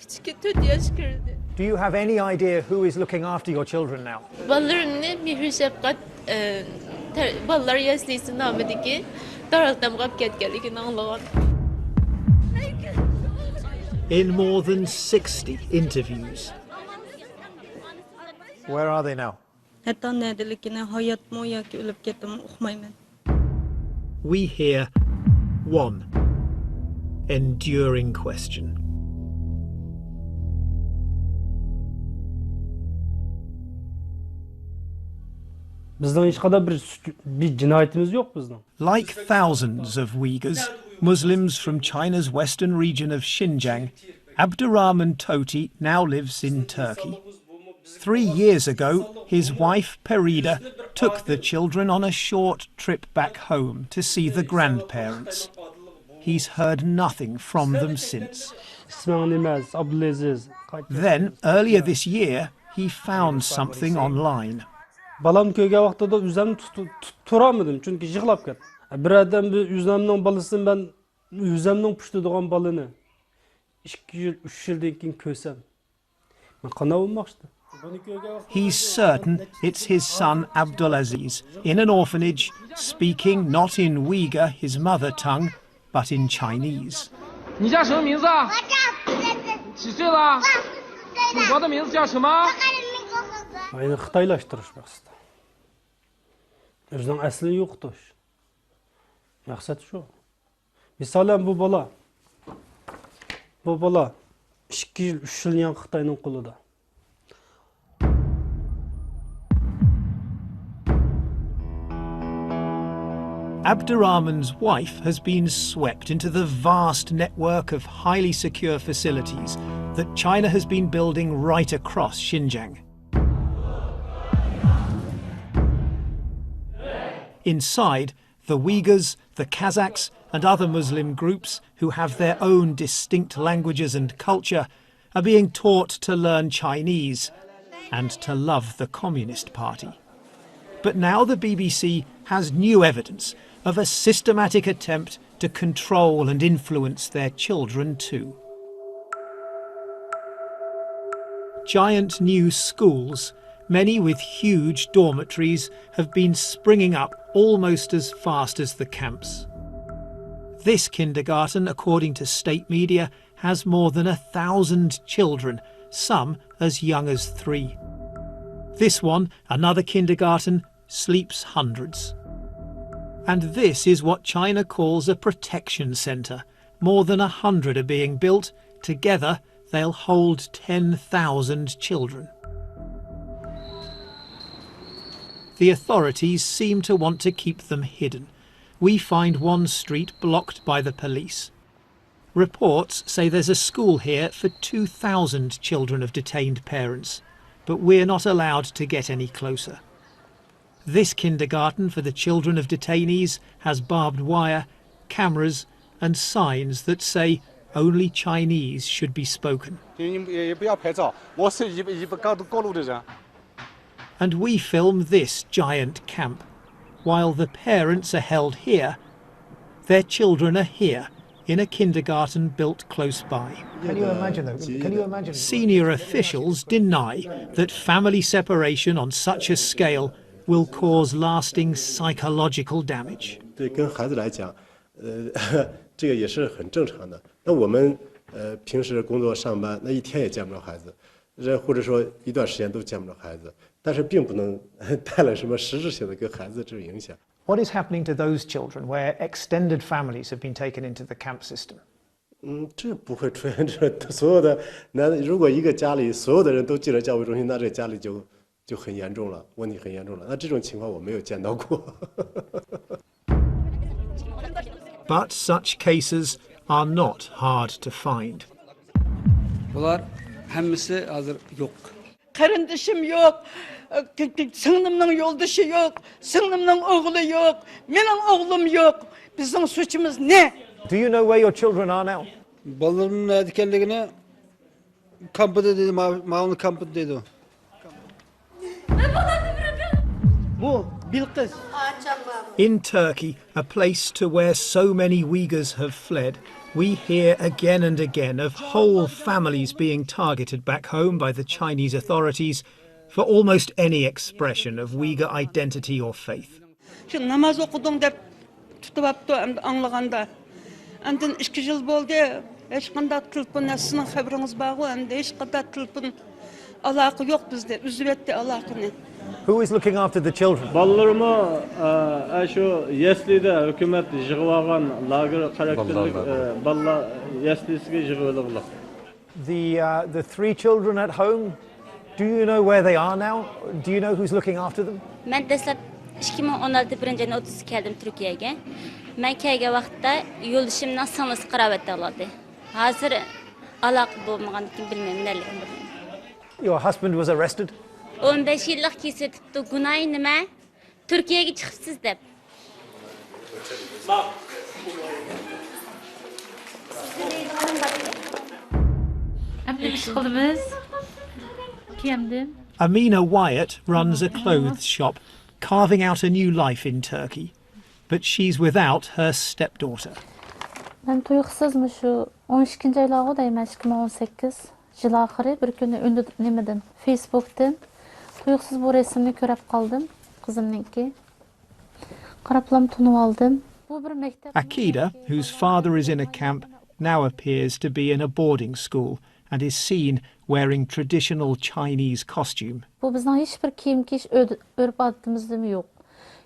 Küçük 4 yaş kirdi. Do you have any idea who is looking after your children now? Ballarını mihir şefkat ballar yaşlıysı namedeki daraltam kap ketkeligini anlagan. In more than 60 interviews, Where are they now? Hatta nedelikine hayat mı ya ki ölüp gittim okumayım. we hear one enduring question. Bizden hiç kadar bir cinayetimiz yok bizden. Like thousands of Uyghurs, Muslims from China's western region of Xinjiang, Abdurrahman Toti now lives in Turkey. 3 years ago, his wife Perida took the children on a short trip back home to see the grandparents. He's heard nothing from them since. Then, earlier this year, he found something online. Balam köyge vaxtada üzemni turamadım çünkü yıqlap ketdi. Bir adam bir üzemning balasini ben üzemning pushtidigan balani 2 yil 3 yildan keyin ko'rsam men qanday bo'lmoqchi? He's certain it's his son Abdulaziz in an orphanage, speaking not in Uyghur, his mother tongue, but in Chinese. 你叫什么名字啊？我叫几岁了？祖国的名字叫什么？ Ayni xitoylashtirishmoq istadi. O'zining aslini yo'qotish. Maqsad shu. Misolan bu bola 2 yil 3 yil yan Xitoyning qo'lida. Abdurrahman's wife has been swept into the vast network of highly secure facilities that China has been building right across Xinjiang. Inside, the Uyghurs, the Kazakhs and other Muslim groups who have their own distinct languages and culture are being taught to learn Chinese and to love the Communist Party. But now the BBC has new evidence of a systematic attempt to control and influence their children too. Giant new schools, many with huge dormitories, have been springing up almost as fast as the camps. This kindergarten, according to state media, has more than 1,000 children, some as young as 3. This one, another kindergarten, sleeps hundreds. And this is what China calls a protection centre. More than 100 are being built. Together, they'll hold 10,000 children. The authorities seem to want to keep them hidden. We find one street blocked by the police. Reports say there's a school here for 2,000 children of detained parents, but we're not allowed to get any closer. This kindergarten for the children of detainees has barbed wire, cameras and signs that say only Chinese should be spoken. And we film this giant camp. While the parents are held here, their children are here in a kindergarten built close by. Can you imagine though? Can you imagine? Senior officials deny that family separation on such a scale will cause lasting psychological damage. 对，跟孩子来讲，这个也是很正常的。那我们平时工作上班，那一天也见不着孩子，或者说一段时间都见不着孩子，但是并不能带来什么实质性的跟孩子这种影响。What is happening to those children where extended families have been taken into the camp system? 这不会出现这所有的如果一个家里所有的人都进了教育中心，那这家里就很严重了，问题很严重了。那这种情况我没有见到过。But such cases are not hard to find. Bunlar hemmisi hazır yok. Kardeşim yok, sınırımın yoldaşı yok, sınırımın oğlu yok, benim oğlum yok. Bizim suçumuz ne? Do you know where your children are now? Ballarımın nerede kampıda dedi, Mağunlu kampıda dedi o. In Turkey, a place to where so many Uyghurs have fled, We hear again and again of whole families being targeted back home by the Chinese authorities for almost any expression of Uyghur identity or faith. Şu namaz okudun dep tutup aptı anlaganda. Andan 2 yıl boldu. Hiç qanday telefon sizin xabarınız bagı, endi hiç qanday telefon alaqı yok bizde. Üzübetdi alaqını. Who is looking after the children? Ballarımı şu yeslide hükümet yığıvagan lager karakterlik ballar yeslisiga yığılıqlıq. The 3 children at home, do you know where they are now? Do you know who's looking after them? Ben deslep 2016 yılın 30 geldim Türkiye'ye. Ben kelgen vaqtda yo'lishimdan sanasi qaravatda oladi. Hozir aloqa bo'lmaganligini bilmayman, neligini bilmayman. Your husband was arrested? 15 yillik kesatibdi. Gunoy nima? Turkiyaga chiqibsiz deb. Amina Wyatt runs a clothes shop, carving out a new life in Turkey. But she's without her stepdaughter. Ben tuyuqsizmi shu 12 aylağı deyman 2018 yıl ahiri bir kuni nimeden Facebook'tan tuyuqsiz bu resimni ko'rib qoldim qizimniki. Qaraplam tunib oldim. Bu bir maktab. Akida, whose father is in a camp, now appears to be in a boarding school and is seen wearing traditional Chinese costume. Bu bizning hech bir kiyim-keyish urf-odatimizda yo'q.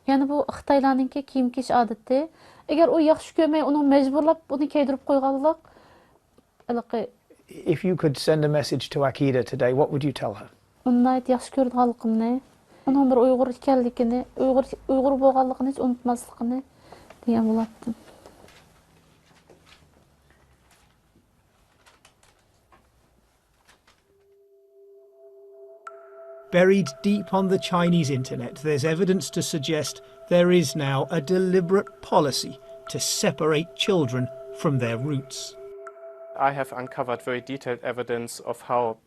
Yani bu Xitoylarninki kiyim-keyish odati. Agar u yaxshi ko'rmay, uni majburlab uni kiydirib qo'yganlik. If you could send a message to Akida today, what would you tell her? Uni ayt yaxshi ko'rganligimni, uning bir Uyg'ur ekanligini, Uyg'ur bo'lganligini hech unutmasligini degan bo'lardim. Buried deep on the Chinese internet, there's evidence to suggest there is now a deliberate policy to separate children from their roots. I have uncovered very detailed evidence of how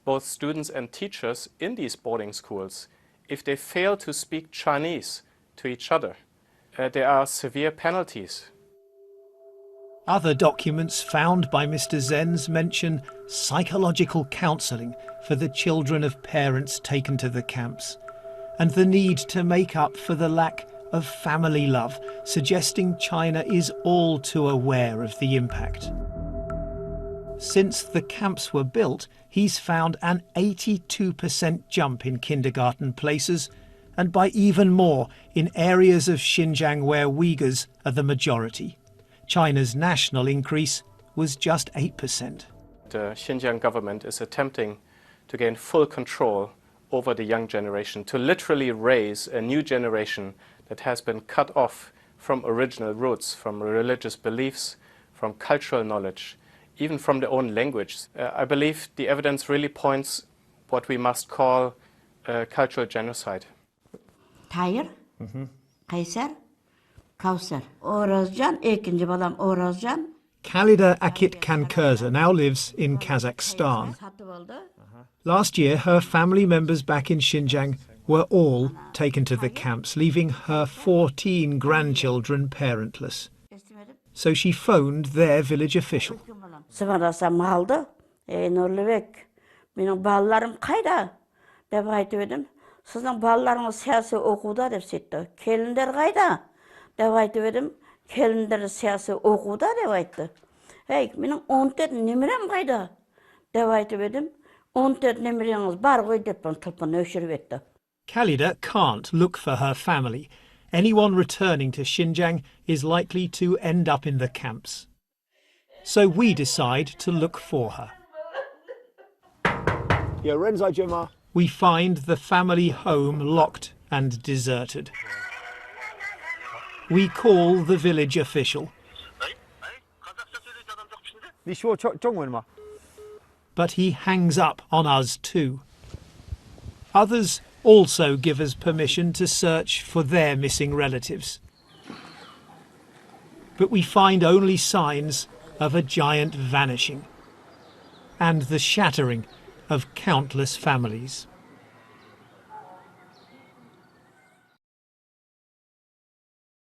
both students and teachers in these boarding schools, if they fail to speak Chinese to each other, there are severe penalties. Other documents found by Mr. Zenz mention psychological counselling for the children of parents taken to the camps, and the need to make up for the lack of family love, suggesting China is all too aware of the impact. Since the camps were built, he's found an 82% jump in kindergarten places, and by even more in areas of Xinjiang where Uyghurs are the majority. China's national increase was just 8%. The Xinjiang government is attempting to gain full control over the young generation, to literally raise a new generation that has been cut off from original roots, from religious beliefs, from cultural knowledge, even from their own language. I believe the evidence really points what we must call cultural genocide. Tahir, Kaysar, Kausar, Orazcan, ikinci balam Orazcan. Khalida Akit-Kankurza now lives in Kazakhstan. Last year, her family members back in Xinjiang were all taken to the camps, leaving her 14 grandchildren parentless. So she phoned their village official. Sıvarasam aldı. Nurlubek, benim ballarım kayda? Dep aytıp edim. Sizin ballarınız siyasi okuda dep setdi. Kelinler kayda? Dep aytıp edim. Kelinler siyasi okuda dep aytdı. Hey, benim 14 nemirem kayda? Dep aytıp edim. 14 nemireniz bar koy dep telefonu öşürüp etdi. Khalida can't look for her family. Anyone returning to Xinjiang is likely to end up in the camps. So we decide to look for her. We find the family home locked and deserted. We call the village official. But he hangs up on us too. Others also give us permission to search for their missing relatives. But we find only signs of a giant vanishing and the shattering of countless families.